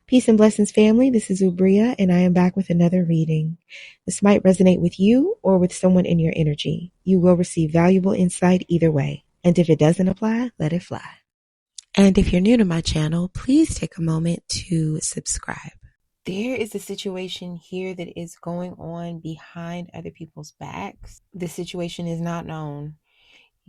Peace and blessings, family. This is Ubria, and I am back with another reading. This might resonate with you or with someone in your energy. You will receive valuable insight either way. And if it doesn't apply, let it fly. And if you're new to my channel, please take a moment to subscribe. There is a situation here that is going on behind other people's backs. The situation is not known.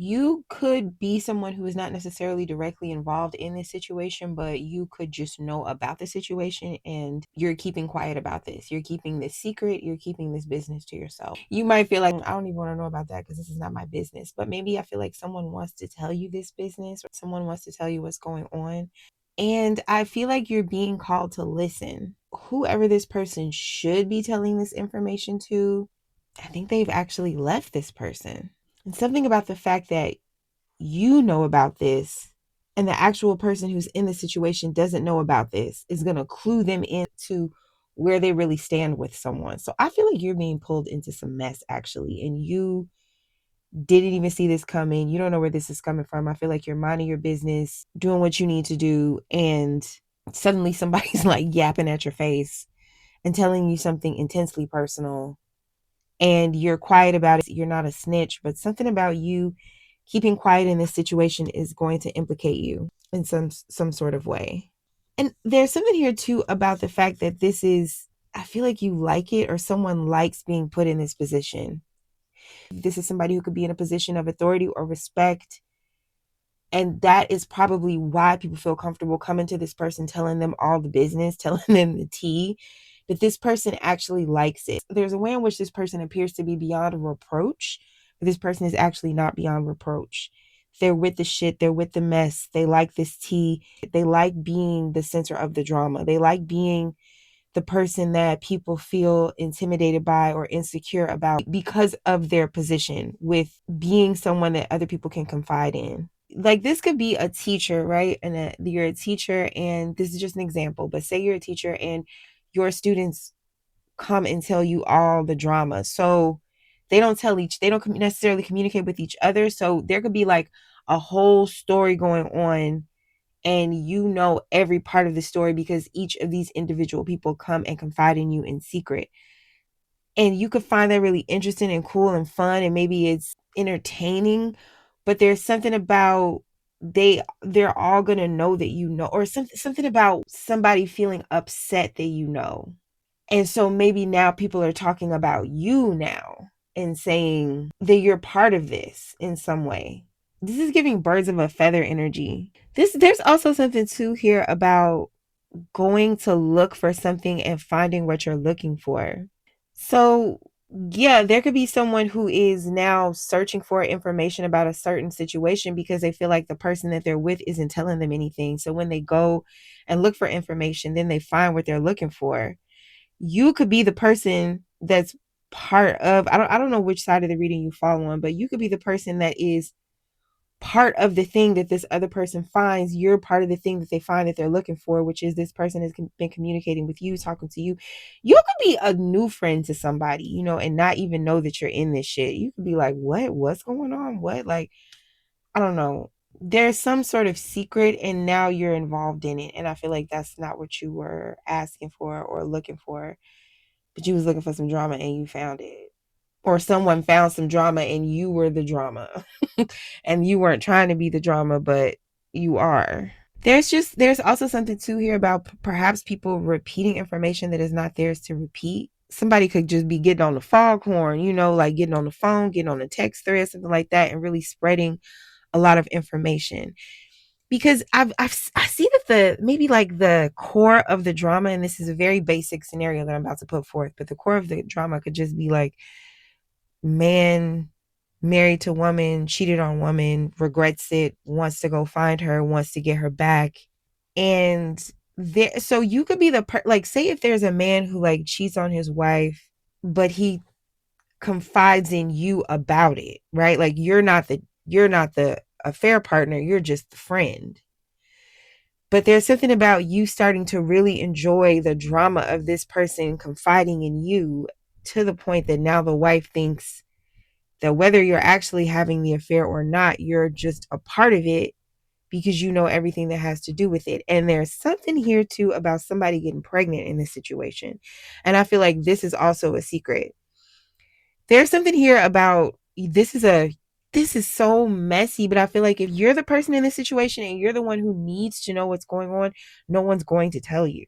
You could be someone who is not necessarily directly involved in this situation, but you could just know about the situation and you're keeping quiet about this. You're keeping this secret. You're keeping this business to yourself. You might feel like, I don't even want to know about that because this is not my business. But maybe I feel like someone wants to tell you this business or someone wants to tell you what's going on. And I feel like you're being called to listen. Whoever this person should be telling this information to, I think they've actually left this person. And something about the fact that you know about this and the actual person who's in the situation doesn't know about this is going to clue them into where they really stand with someone. So I feel like you're being pulled into some mess, actually, and you didn't even see this coming. You don't know where this is coming from. I feel like you're minding your business, doing what you need to do, and suddenly somebody's like yapping at your face and telling you something intensely personal, and you're quiet about it. You're not a snitch, but something about you keeping quiet in this situation is going to implicate you in some sort of way. And there's something here too about the fact that this is, I feel like you like it or someone likes being put in this position. This is somebody who could be in a position of authority or respect. And that is probably why people feel comfortable coming to this person, telling them all the business, telling them the tea, that this person actually likes it. There's a way in which this person appears to be beyond reproach, but this person is actually not beyond reproach. They're with the shit. They're with the mess. They like this tea. They like being the center of the drama. They like being the person that people feel intimidated by or insecure about because of their position with being someone that other people can confide in. Like, this could be a teacher, right? And you're a teacher, and this is just an example, but say you're a teacher and your students come and tell you all the drama. So they don't necessarily communicate with each other. So there could be like a whole story going on, and you know every part of the story because each of these individual people come and confide in you in secret. And you could find that really interesting and cool and fun, and maybe it's entertaining, but there's something about they're all gonna know that you know, or something about somebody feeling upset that you know. And so maybe now people are talking about you now and saying that you're part of this in some way. This is giving birds of a feather energy. There's also something too here about going to look for something and finding what you're looking for. So, yeah, there could be someone who is now searching for information about a certain situation because they feel like the person that they're with isn't telling them anything. So when they go and look for information, then they find what they're looking for. You could be the person that's part of, I don't know which side of the reading you fall on, but you could be the person that is part of the thing that this other person finds. You're part of the thing that they find that they're looking for, which is this person has been communicating with you, talking to you. You could be a new friend to somebody, and not even know that you're in this shit. You could be like, what's going on? What? Like, I don't know. There's some sort of secret and now you're involved in it. And I feel like that's not what you were asking for or looking for, but you was looking for some drama and you found it. Or someone found some drama and you were the drama. And you weren't trying to be the drama, but you are. There's also something too here about perhaps people repeating information that is not theirs to repeat. Somebody could just be getting on the foghorn, like getting on the phone, getting on a text thread, something like that, and really spreading a lot of information. Because I see that maybe like the core of the drama, and this is a very basic scenario that I'm about to put forth, but the core of the drama could just be like, man married to woman, cheated on woman, regrets it, wants to go find her, wants to get her back. And so you could be like, say if there's a man who like cheats on his wife, but he confides in you about it, right? Like you're not the affair partner, you're just the friend. But there's something about you starting to really enjoy the drama of this person confiding in you to the point that now the wife thinks that whether you're actually having the affair or not, you're just a part of it because you know everything that has to do with it. And there's something here too about somebody getting pregnant in this situation. And I feel like this is also a secret. There's something here about this is so messy, but I feel like if you're the person in this situation and you're the one who needs to know what's going on, no one's going to tell you.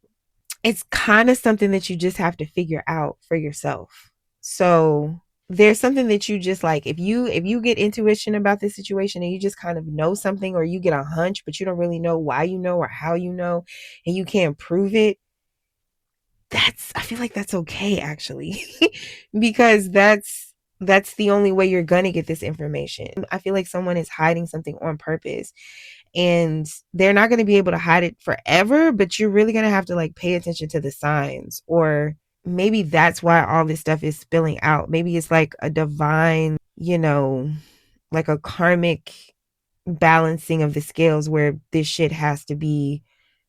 It's kind of something that you just have to figure out for yourself. So there's something that you just like, if you get intuition about this situation and you just kind of know something, or you get a hunch but you don't really know why you know or how you know, and you can't prove it, I feel like that's okay actually. Because that's the only way you're gonna get this information. I feel like someone is hiding something on purpose, and they're not going to be able to hide it forever, but you're really going to have to like pay attention to the signs. Or maybe that's why all this stuff is spilling out. Maybe it's like a divine, like a karmic balancing of the scales where this shit has to be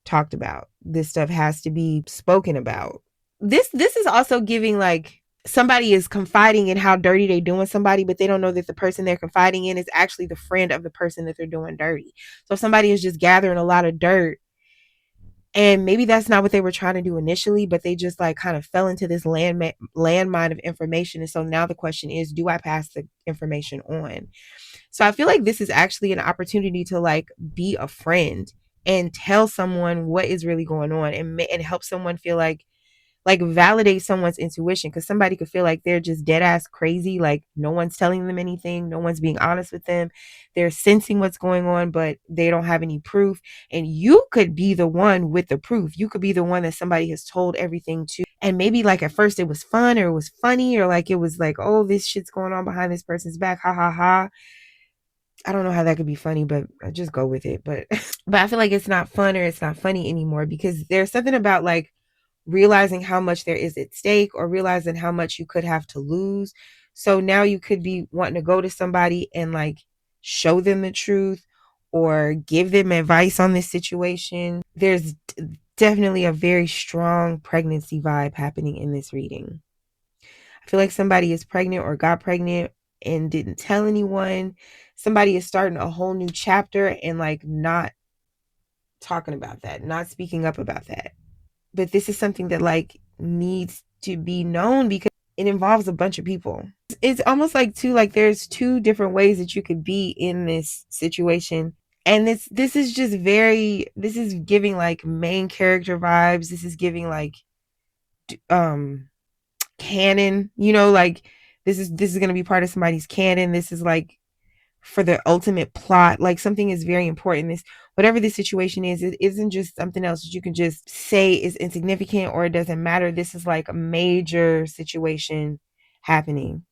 talked about. This stuff has to be spoken about. This is also giving like somebody is confiding in how dirty they doing somebody, but they don't know that the person they're confiding in is actually the friend of the person that they're doing dirty. So somebody is just gathering a lot of dirt, and maybe that's not what they were trying to do initially, but they just like kind of fell into this landmine of information. And so now the question is, do I pass the information on? So I feel like this is actually an opportunity to like be a friend and tell someone what is really going on, and help someone feel like validate someone's intuition, because somebody could feel like they're just dead ass crazy, like no one's telling them anything, no one's being honest with them, they're sensing what's going on but they don't have any proof. And you could be the one with the proof. You could be the one that somebody has told everything to, and maybe like at first it was fun or it was funny, or like it was like, oh, this shit's going on behind this person's back, ha ha ha. I don't know how that could be funny, but I just go with it. But but I feel like it's not fun or it's not funny anymore, because there's something about like realizing how much there is at stake, or realizing how much you could have to lose. So now you could be wanting to go to somebody and like show them the truth or give them advice on this situation. There's definitely a very strong pregnancy vibe happening in this reading. I feel like somebody is pregnant or got pregnant and didn't tell anyone. Somebody is starting a whole new chapter and like not talking about that, not speaking up about that. But this is something that like needs to be known because it involves a bunch of people. It's almost like like there's two different ways that you could be in this situation. And this is just this is giving like main character vibes. This is giving like canon, like this is going to be part of somebody's canon. This is like for the ultimate plot. Like something is very important. This, whatever the situation is, it isn't just something else that you can just say is insignificant or it doesn't matter. This is like a major situation happening.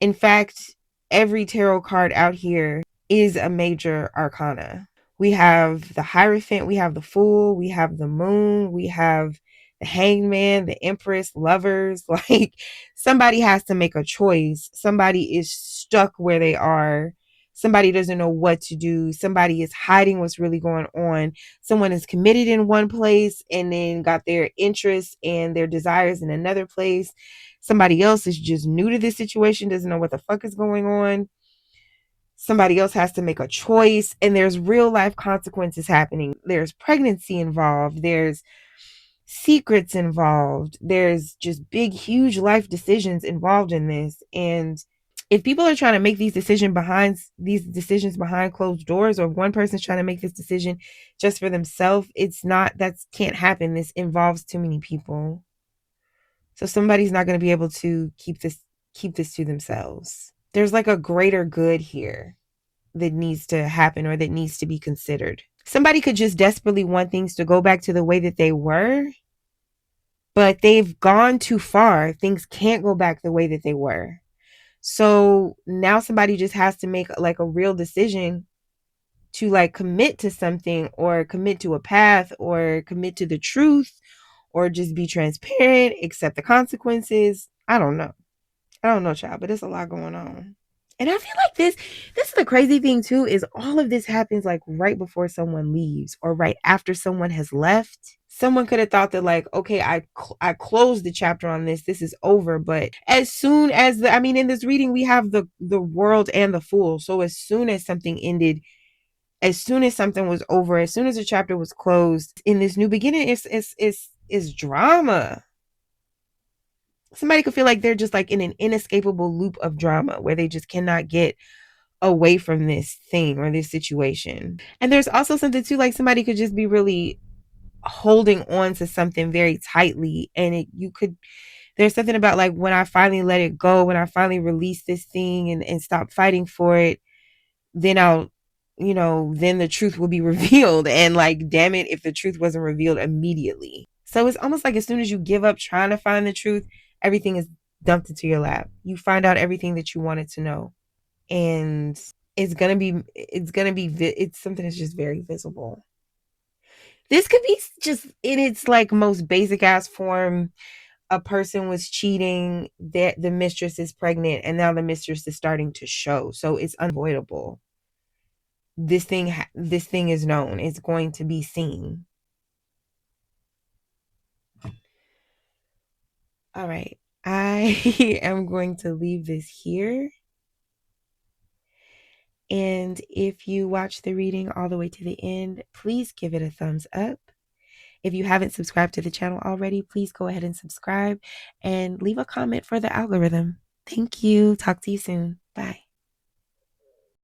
In fact, every tarot card out here is a major arcana. We have the Hierophant, we have the Fool, we have the Moon, we have the Hangman, the Empress, Lovers. Like somebody has to make a choice. Somebody is stuck where they are. Somebody doesn't know what to do. Somebody is hiding what's really going on. Someone is committed in one place and then got their interests and their desires in another place. Somebody else is just new to this situation, doesn't know what the fuck is going on. Somebody else has to make a choice, and there's real life consequences happening. There's pregnancy involved. There's secrets involved. There's just big, huge life decisions involved in this. And if people are trying to make these decisions behind closed doors, or if one person's trying to make this decision just for themselves, that can't happen. This involves too many people. So somebody's not going to be able to keep this to themselves. There's like a greater good here that needs to happen or that needs to be considered. Somebody could just desperately want things to go back to the way that they were, but they've gone too far. Things can't go back the way that they were. So now somebody just has to make like a real decision to like commit to something, or commit to a path, or commit to the truth, or just be transparent, accept the consequences. I don't know, child, but there's a lot going on. And I feel like this is the crazy thing too, is all of this happens like right before someone leaves, or right after someone has left. Someone could have thought that like, okay, I closed the chapter on this is over. But as soon as in this reading we have the world and the Fool. So as soon as something ended, as soon as something was over, as soon as a chapter was closed, in this new beginning, it's drama. Somebody could feel like they're just like in an inescapable loop of drama where they just cannot get away from this thing or this situation. And there's also something too, like somebody could just be really holding on to something very tightly, and there's something about like when I finally let it go, when I finally release this thing and stop fighting for it, then then the truth will be revealed. And like, damn it, if the truth wasn't revealed immediately. So it's almost like as soon as you give up trying to find the truth, everything is dumped into your lap. You find out everything that you wanted to know. And it's something that's just very visible. This could be just in its like most basic ass form. A person was cheating, the mistress is pregnant, and now the mistress is starting to show. So it's unavoidable. This thing is known. It's going to be seen. All right. I am going to leave this here. And if you watch the reading all the way to the end, please give it a thumbs up. If you haven't subscribed to the channel already, please go ahead and subscribe and leave a comment for the algorithm. Thank you. Talk to you soon. Bye.